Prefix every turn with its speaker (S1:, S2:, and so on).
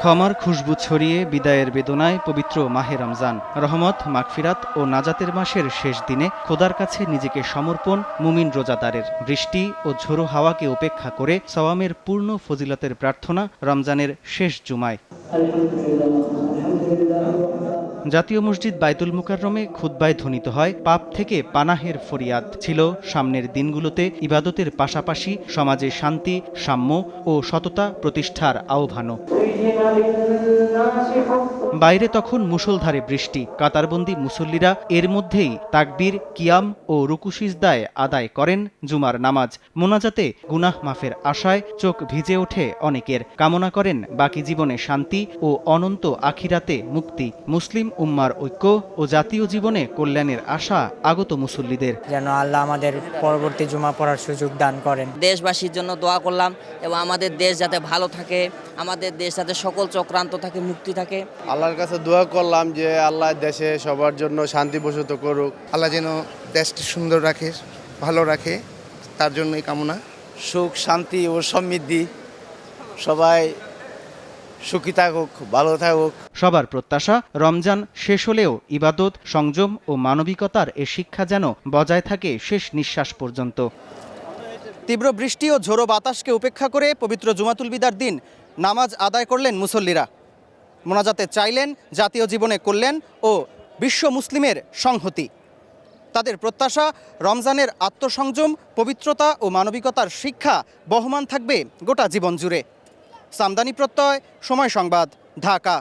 S1: ক্ষমার খুশবু ছড়িয়ে বিদায়ের বেদনায় পবিত্র মাহে রমজান, রহমত, মাগফিরাত ও নাজাতের মাসের শেষ দিনে খোদার কাছে নিজেকে সমর্পণ মুমিন রোজাদারের। বৃষ্টি ও ঝোড়ো হাওয়াকে উপেক্ষা করে সওয়ামের পূর্ণ ফজিলতের প্রার্থনা রমজানের শেষ জুমায়। জাতীয় মসজিদ বাইতুল মুকাররমে খুতবায় ধ্বনিত হয় পাপ থেকে পানাহের ফরিয়াদ। ছিল সামনের দিনগুলোতে ইবাদতের পাশাপাশি সমাজে শান্তি, সাম্য ও সততা প্রতিষ্ঠার আহ্বানও। বাইরে তখন মুষলধারে বৃষ্টি। কাতারবন্দি মুসল্লিরা এর মধ্যেই তাকবীর, কিয়াম ও রুকু সিজদায় আদায় করেন জুমার নামাজ। মোনাজাতে গুনাহ মাফের আশায় চোখ ভিজে ওঠে অনেকের। কামনা করেন বাকি জীবনে শান্তি ও অনন্ত আখিরাতে মুক্তি। মুসলিম উম্মার ঐক্য ও জাতীয় জীবনে কল্যাণের আশা আগত মুসল্লিদের।
S2: যেন আল্লাহ আমাদের পরবর্তী জুমা পড়ার সুযোগ দান করেন।
S3: দেশবাসীর জন্য দোয়া করলাম এবং আমাদের দেশ যাতে ভালো থাকে, আমাদের দেশ যাতে সকল চক্রান্ত থাকে, মুক্তি থাকে।
S4: আল্লাহর কাছে দোয়া করলাম যে আল্লাহ দেশে সবার জন্য শান্তি বসত করুক।
S5: আল্লাহ যেন দেশটি সুন্দর রাখে, ভালো রাখে, তার জন্যই কামনা।
S6: সুখ, শান্তি ও সমৃদ্ধি, সবাই সুখী থাকুক, ভালো থাকুক।
S1: সবার প্রত্যাশা রমজান শেষ হলেও ইবাদত, সংযম ও মানবিকতার এ শিক্ষা যেন বজায় থাকে শেষ নিঃশ্বাস পর্যন্ত। তীব্র বৃষ্টি ও ঝোড়ো বাতাসকে উপেক্ষা করে পবিত্র জুমাতুল বিদার দিন নামাজ আদায় করলেন মুসল্লিরা। মোনাজাতে চাইলেন জাতীয় জীবনে কল্যাণ ও বিশ্ব মুসলিমের সংহতি। তাদের প্রত্যাশা রমজানের আত্মসংযম, পবিত্রতা ও মানবিকতার শিক্ষা বহমান থাকবে গোটা জীবন জুড়ে। সামদানি প্রত্যয়, সময় সংবাদ, ঢাকা।